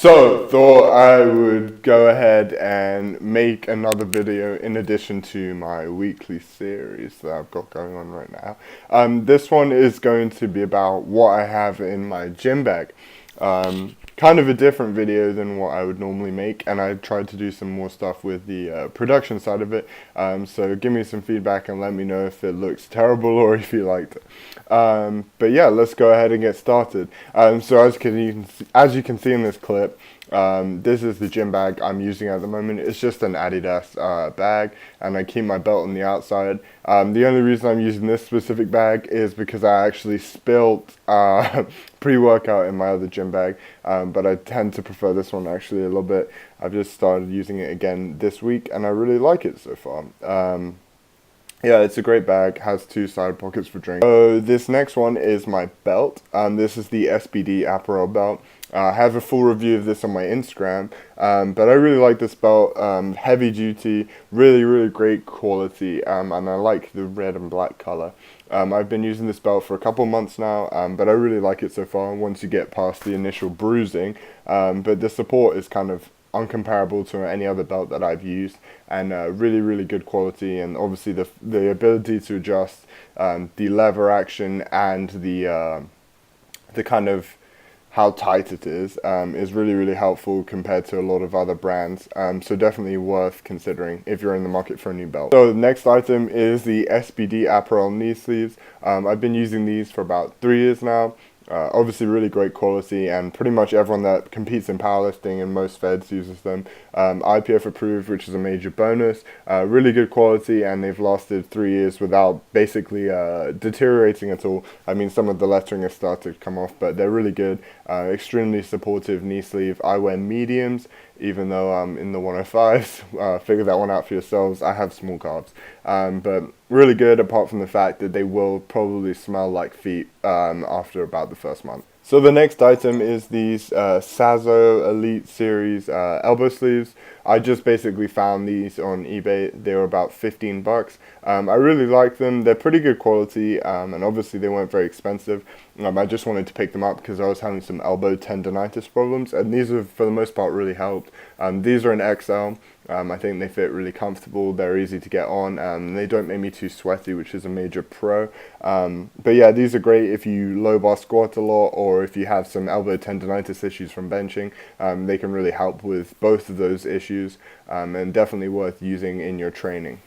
So, thought I would go ahead and make another video in addition to my weekly series that I've got going on right now. This one is going to be about what I have in my gym bag. Kind of a different video than what I would normally make, and I tried to do some more stuff with the production side of it. So give me some feedback and let me know if it looks terrible or if you liked it. But yeah, let's go ahead and get started. So as you can see in this clip, this is the gym bag I'm using at the moment. It's just an Adidas bag, and I keep my belt on the outside. The only reason I'm using this specific bag is because I actually spilled pre-workout in my other gym bag, but I tend to prefer this one actually a little bit. I've just started using it again this week, and I really like it so far. Yeah, it's a great bag, has two side pockets for drinks. So this next one is my belt. This is the SPD Apparel belt. I have a full review of this on my Instagram, but I really like this belt. Heavy duty, really great quality, and I like the red and black color. I've been using this belt for a couple months now, but I really like it so far once you get past the initial bruising. But the support is kind of uncomparable to any other belt that I've used, and really good quality, and obviously the ability to adjust the lever action and the kind of how tight it is really helpful compared to a lot of other brands, so definitely worth considering if you're in the market for a new belt. So the next item is the SPD Apparel Knee Sleeves. I've been using these for about 3 years now. Obviously really great quality, and pretty much everyone that competes in powerlifting and most feds uses them. IPF approved, which is a major bonus. Really good quality, and they've lasted 3 years without basically deteriorating at all. I mean, some of the lettering has started to come off, but they're really good. Extremely supportive knee sleeve. I wear mediums, even though I'm in the 105s. Figure that one out for yourselves. I have small calves. But really good, apart from the fact that they will probably smell like feet after about the first month. So the next item is these Sazo Elite Series elbow sleeves. I just basically found these on eBay. They were about 15 bucks. I really like them. They're pretty good quality, and obviously they weren't very expensive. I just wanted to pick them up because I was having some elbow tendonitis problems, and these have, for the most part, really helped. These are an XL. I think they fit really comfortable. They're easy to get on, and they don't make me too sweaty, which is a major pro. But yeah, these are great if you low bar squat a lot, or if you have some elbow tendonitis issues from benching. They can really help with both of those issues, and definitely worth using in your training.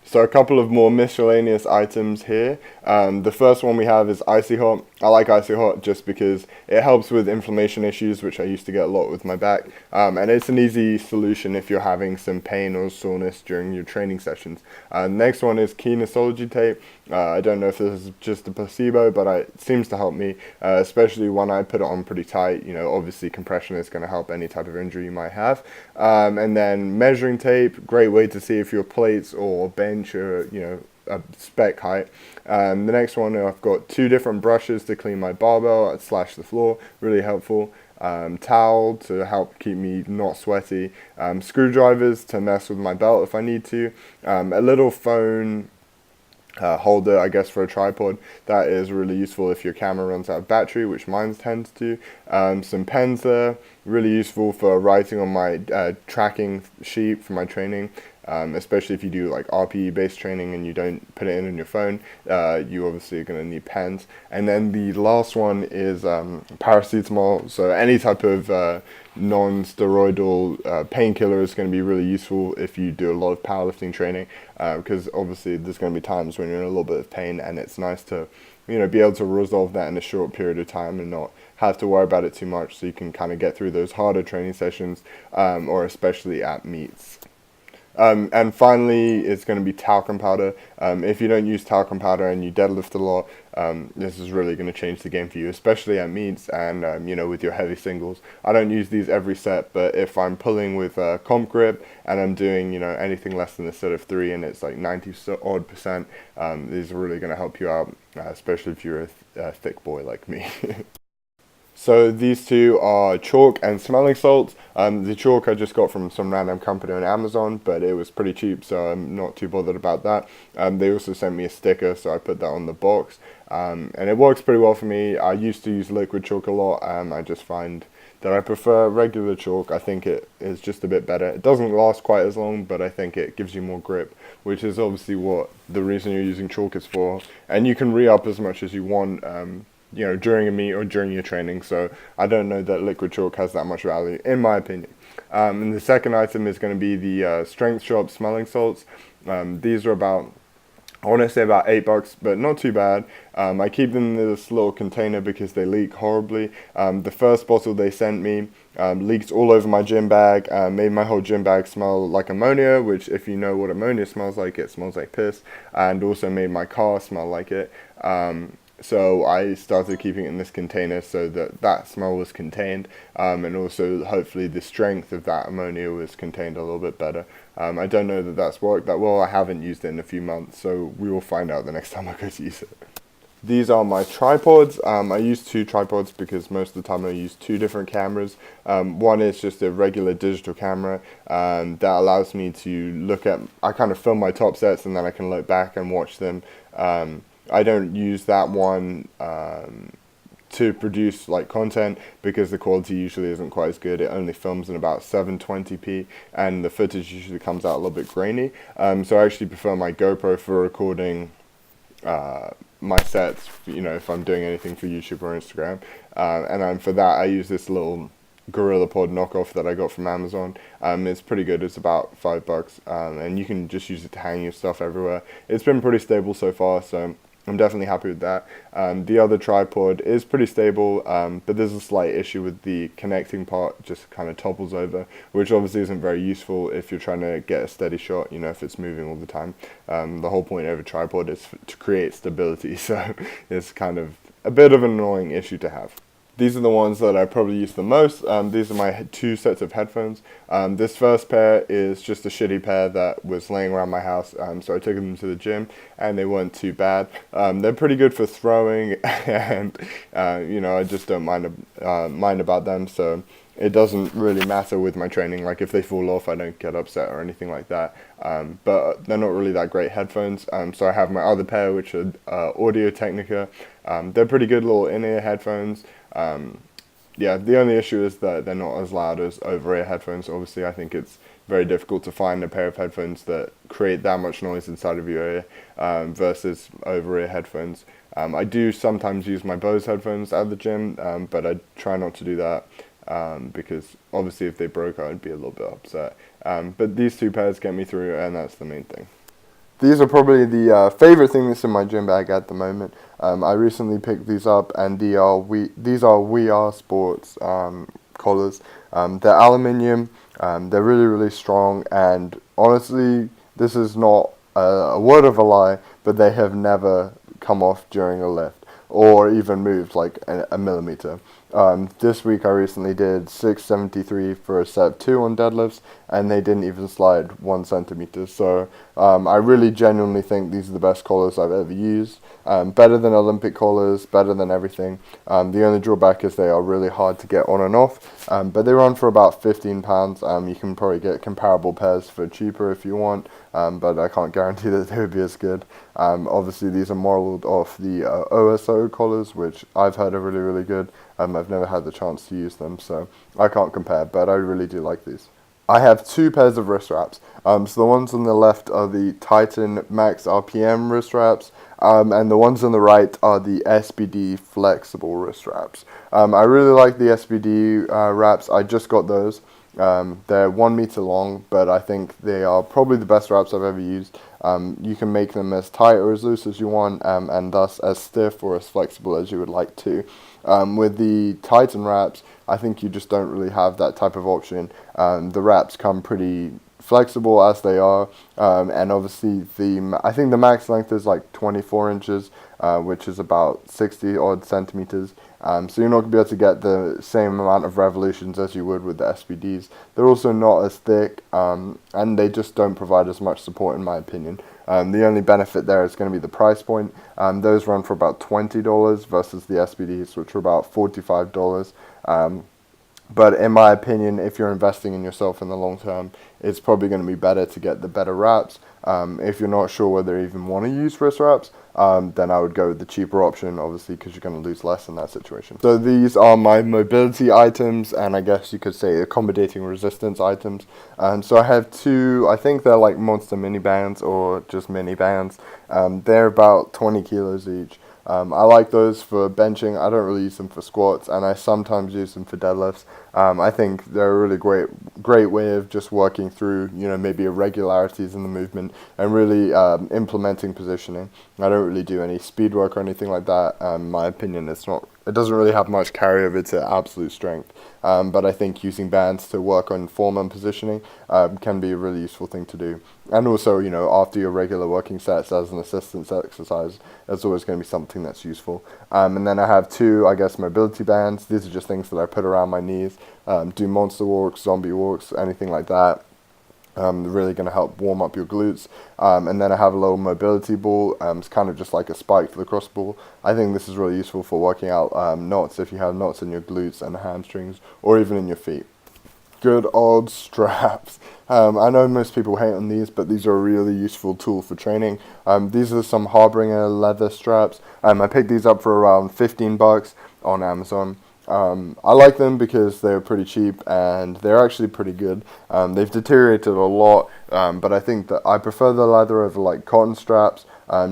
So a couple of more miscellaneous items here. The first one we have is Icy Hot. I like Icy Hot just because it helps with inflammation issues, which I used to get a lot with my back. And it's an easy solution if you're having some pain or soreness during your training sessions. Next one is Kinesiology tape. I don't know if this is just a placebo, but it seems to help me, especially when I put it on pretty tight. You know, obviously compression is going to help any type of injury you might have. And then measuring tape, great way to see if your plates or bench are, you know, a spec height. The next one, I've got 2 different brushes to clean my barbell / the floor, really helpful. Towel to help keep me not sweaty. Screwdrivers to mess with my belt if I need to. A little phone holder, I guess, for a tripod. That is really useful if your camera runs out of battery, which mine tends to. Some pens there, really useful for writing on my tracking sheet for my training. Especially if you do like RPE based training and you don't put it in on your phone, you obviously are going to need pens. And then the last one is paracetamol. So any type of non-steroidal painkiller is going to be really useful if you do a lot of powerlifting training, because obviously there's going to be times when you're in a little bit of pain, and it's nice to, you know, be able to resolve that in a short period of time and not have to worry about it too much, so you can kind of get through those harder training sessions, or especially at meets. And finally, it's going to be talcum powder. If you don't use talcum powder and you deadlift a lot, this is really going to change the game for you, especially at meets and, you know, with your heavy singles. I don't use these every set, but if I'm pulling with comp grip and I'm doing, you know, anything less than a set of 3 and it's like 90% odd, these are really going to help you out, especially if you're a thick boy like me. So these two are chalk and smelling salts. The chalk I just got from some random company on Amazon, but it was pretty cheap, so I'm not too bothered about that. They also sent me a sticker, so I put that on the box. And it works pretty well for me. I used to use liquid chalk a lot. I just find that I prefer regular chalk. I think it is just a bit better. It doesn't last quite as long, but I think it gives you more grip, which is obviously what the reason you're using chalk is for. And you can re-up as much as you want, during a meet or during your training. So I don't know that liquid chalk has that much value, in my opinion. And the second item is going to be the Strength Shop smelling salts. These are about, I want to say about $8, but not too bad. I keep them in this little container because they leak horribly. The first bottle they sent me leaked all over my gym bag, made my whole gym bag smell like ammonia, which if you know what ammonia smells like, it smells like piss, and also made my car smell like it. So I started keeping it in this container so that that smell was contained, and also hopefully the strength of that ammonia was contained a little bit better. I don't know that that's worked that well. I haven't used it in a few months, so we will find out the next time I go to use it. These are my tripods. I use 2 tripods because most of the time I use 2 different cameras. One is just a regular digital camera that allows me to look at, I kind of film my top sets and then I can look back and watch them. I don't use that one to produce like content because the quality usually isn't quite as good. It only films in about 720p and the footage usually comes out a little bit grainy. So I actually prefer my GoPro for recording my sets, if I'm doing anything for YouTube or Instagram. And for that I use this little GorillaPod knockoff that I got from Amazon. It's pretty good. It's about $5, and you can just use it to hang your stuff everywhere. It's been pretty stable so far, so I'm definitely happy with that. The other tripod is pretty stable, but there's a slight issue with the connecting part, just kind of topples over, which obviously isn't very useful if you're trying to get a steady shot, if it's moving all the time. The whole point of a tripod is to create stability, so it's kind of a bit of an annoying issue to have. These are the ones that I probably use the most. These are my 2 sets of headphones. This first pair is just a shitty pair that was laying around my house, so I took them to the gym and they weren't too bad. They're pretty good for throwing and, I just don't mind about them, so it doesn't really matter with my training. Like if they fall off, I don't get upset or anything like that. But they're not really that great headphones. So I have my other pair, which are Audio Technica. They're pretty good little in-ear headphones. The only issue is that they're not as loud as over-ear headphones. Obviously, I think it's very difficult to find a pair of headphones that create that much noise inside of your ear versus over-ear headphones. I do sometimes use my Bose headphones at the gym, but I try not to do that because obviously if they broke, I would be a little bit upset. But these 2 pairs get me through, and that's the main thing. These are probably the favorite thing that's in my gym bag at the moment. I recently picked these up, and these are We Are Sports collars. They're aluminium. They're really, really strong, and honestly, this is not a word of a lie, but they have never come off during a lift or even moved like a millimeter. This week I recently did 673 for a set 2 on deadlifts, and they didn't even slide 1 centimeter. So I really genuinely think these are the best collars I've ever used. Better than Olympic collars, better than everything. The only drawback is they are really hard to get on and off, but they run for about £15. You can probably get comparable pairs for cheaper if you want, but I can't guarantee that they would be as good. Obviously these are modeled off the OSO collars, which I've heard are really, really good. I've never had the chance to use them, so I can't compare, but I really do like these. I have 2 pairs of wrist wraps. So the ones on the left are the Titan Max RPM wrist wraps, and the ones on the right are the SPD flexible wrist wraps. I really like the SPD wraps. I just got those. They're 1 meter long, but I think they are probably the best wraps I've ever used. You can make them as tight or as loose as you want, and thus as stiff or as flexible as you would like to. With the Titan wraps, I think you just don't really have that type of option. The wraps come pretty flexible as they are, and obviously I think the max length is like 24 inches, which is about 60 odd centimeters. So you're not going to be able to get the same amount of revolutions as you would with the SPDs. They're also not as thick, and they just don't provide as much support in my opinion. The only benefit there is going to be the price point. Those run for about $20 versus the SPDs, which are about $45. But in my opinion, if you're investing in yourself in the long term, it's probably going to be better to get the better wraps. If you're not sure whether you even want to use wrist wraps, then I would go with the cheaper option, obviously, because you're going to lose less in that situation. So these are my mobility items, and I guess you could say accommodating resistance items. So I have two, I think they're like Monster mini bands or just mini bands. They're about 20 kilos each. I like those for benching. I don't really use them for squats, and I sometimes use them for deadlifts. I think they're a really great way of just working through, maybe irregularities in the movement and really implementing positioning. I don't really do any speed work or anything like that. In my opinion, it doesn't really have much carryover to absolute strength. But I think using bands to work on form and positioning can be a really useful thing to do. And also, after your regular working sets as an assistance exercise, there's always going to be something that's useful. And then I have two, I guess, mobility bands. These are just things that I put around my knees. Do monster walks, zombie walks, anything like that. Really going to help warm up your glutes. And then I have a little mobility ball. It's kind of just like a spiked lacrosse ball. I think this is really useful for working out knots if you have knots in your glutes and hamstrings or even in your feet. Good old straps. I know most people hate on these, but these are a really useful tool for training. These are some Harbinger leather straps. I picked these up for around $15 on Amazon. I like them because they're pretty cheap and they're actually pretty good. They've deteriorated a lot, but I think that I prefer the leather over like cotton straps.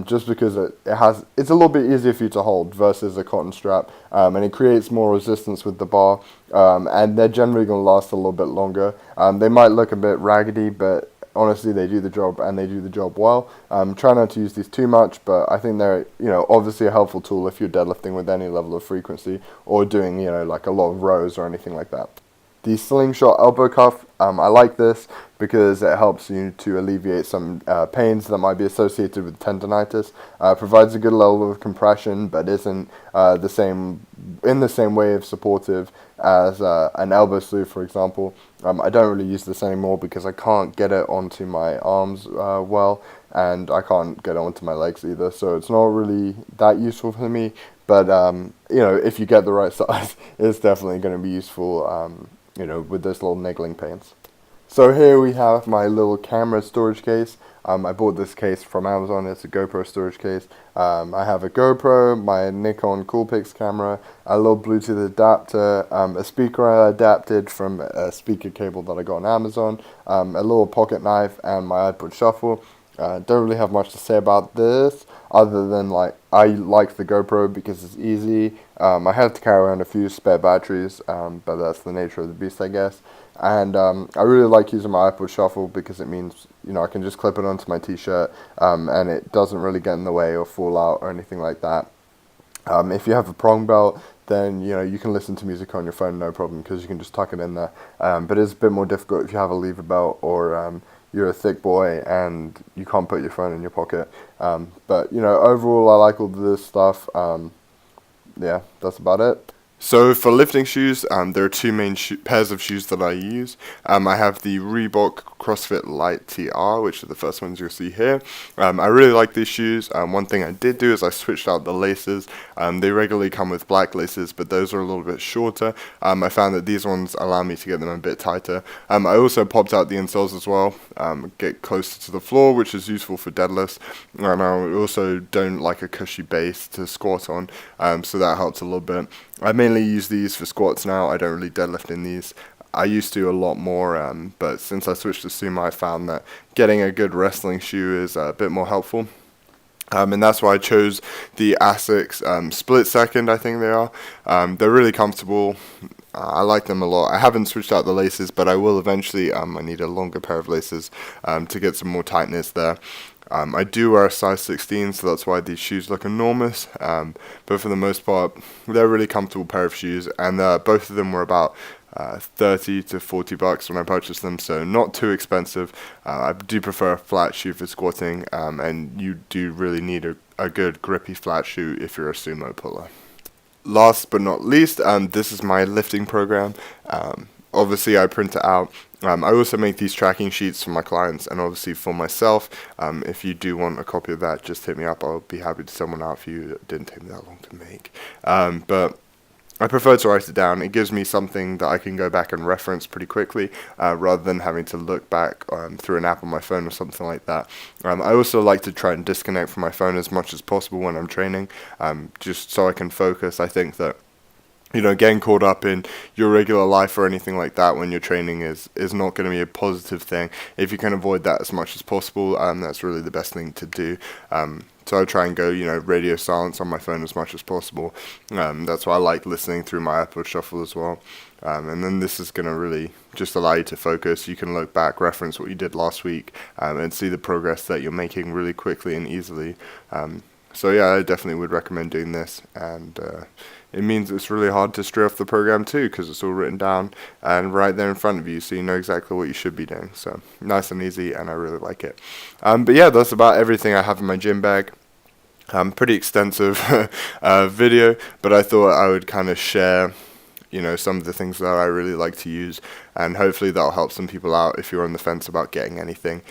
Just because it's a little bit easier for you to hold versus a cotton strap, and it creates more resistance with the bar, and they're generally going to last a little bit longer. They might look a bit raggedy, but honestly they do the job, and they do the job well. Try not to use these too much, but I think they're obviously a helpful tool if you're deadlifting with any level of frequency or doing like a lot of rows or anything like that. The Slingshot elbow cuff, I like this because it helps you to alleviate some pains that might be associated with tendonitis. Provides a good level of compression, but isn't in the same way of supportive as an elbow sleeve, for example. I don't really use this anymore because I can't get it onto my arms well, and I can't get it onto my legs either, so it's not really that useful for me. But if you get the right size, it's definitely going to be useful. With those little niggling pains. So here we have my little camera storage case. I bought this case from Amazon. It's a GoPro storage case. I have a GoPro, my Nikon Coolpix camera, a little Bluetooth adapter, a speaker I adapted from a speaker cable that I got on Amazon, a little pocket knife, and my iPod Shuffle. Don't really have much to say about this other than I like the GoPro because it's easy. I have to carry around a few spare batteries, but that's the nature of the beast, I guess. And I really like using my iPod Shuffle because it means I can just clip it onto my t-shirt, and it doesn't really get in the way or fall out or anything like that. If you have a prong belt, then you can listen to music on your phone, no problem, because you can just tuck it in there. But it's a bit more difficult if you have a lever belt or you're a thick boy and you can't put your phone in your pocket. But overall, I like all this stuff. Yeah, that's about it. So for lifting shoes, there are two main pairs of shoes that I use. I have the Reebok CrossFit Lite TR, which are the first ones you'll see here. I really like these shoes. One thing I did do is I switched out the laces. They regularly come with black laces, but those are a little bit shorter. I found that these ones allow me to get them a bit tighter. I also popped out the insoles as well, get closer to the floor, which is useful for deadlifts. And I also don't like a cushy base to squat on, so that helps a little bit. I mainly use these for squats now. I don't really deadlift in these. I used to a lot more, but since I switched to Sumo, I found that getting a good wrestling shoe is a bit more helpful. And that's why I chose the Asics Split Second, I think they are. They're really comfortable. I like them a lot. I haven't switched out the laces, but I will eventually. I need a longer pair of laces to get some more tightness there. I do wear a size 16, so that's why these shoes look enormous, but for the most part, they're a really comfortable pair of shoes, and both of them were about $30 to $40 when I purchased them, so not too expensive. I do prefer a flat shoe for squatting, and you do really need a good grippy flat shoe if you're a sumo puller. Last but not least, this is my lifting program. Obviously, I print it out. I also make these tracking sheets for my clients and obviously for myself. If you do want a copy of that, just hit me up. I'll be happy to send one out for you. It didn't take me that long to make. But I prefer to write it down. It gives me something that I can go back and reference pretty quickly, rather than having to look back through an app on my phone or something like that. I also like to try and disconnect from my phone as much as possible when I'm training, just so I can focus. I think that getting caught up in your regular life or anything like that when you're training is not going to be a positive thing. If you can avoid that as much as possible, that's really the best thing to do. So I try and go, radio silence on my phone as much as possible. That's why I like listening through my Apple Shuffle as well. And then this is going to really just allow you to focus. You can look back, reference what you did last week, and see the progress that you're making really quickly and easily. So yeah, I definitely would recommend doing this, and it means it's really hard to stray off the program too, because it's all written down and right there in front of you, so you know exactly what you should be doing. So nice and easy, and I really like it. But yeah, that's about everything I have in my gym bag. Pretty extensive video, but I thought I would kind of share some of the things that I really like to use, and hopefully that'll help some people out if you're on the fence about getting anything.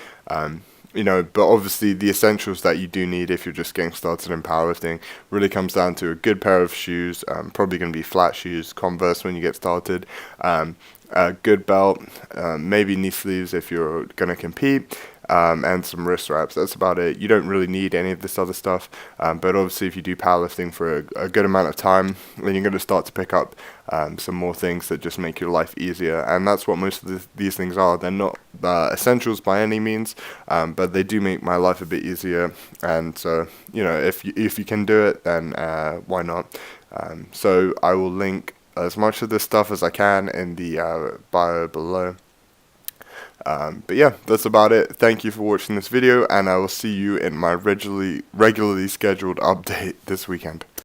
But obviously the essentials that you do need if you're just getting started in powerlifting really comes down to a good pair of shoes, probably going to be flat shoes, Converse when you get started, a good belt, maybe knee sleeves if you're going to compete, and some wrist wraps. That's about it. You don't really need any of this other stuff, but obviously if you do powerlifting for a good amount of time, then you're going to start to pick up some more things that just make your life easier, and that's what most of these things are. They're not essentials by any means, but they do make my life a bit easier, and so if you can do it, then why not? So I will link as much of this stuff as I can in the bio below. But yeah, that's about it. Thank you for watching this video, and I will see you in my regularly scheduled update this weekend.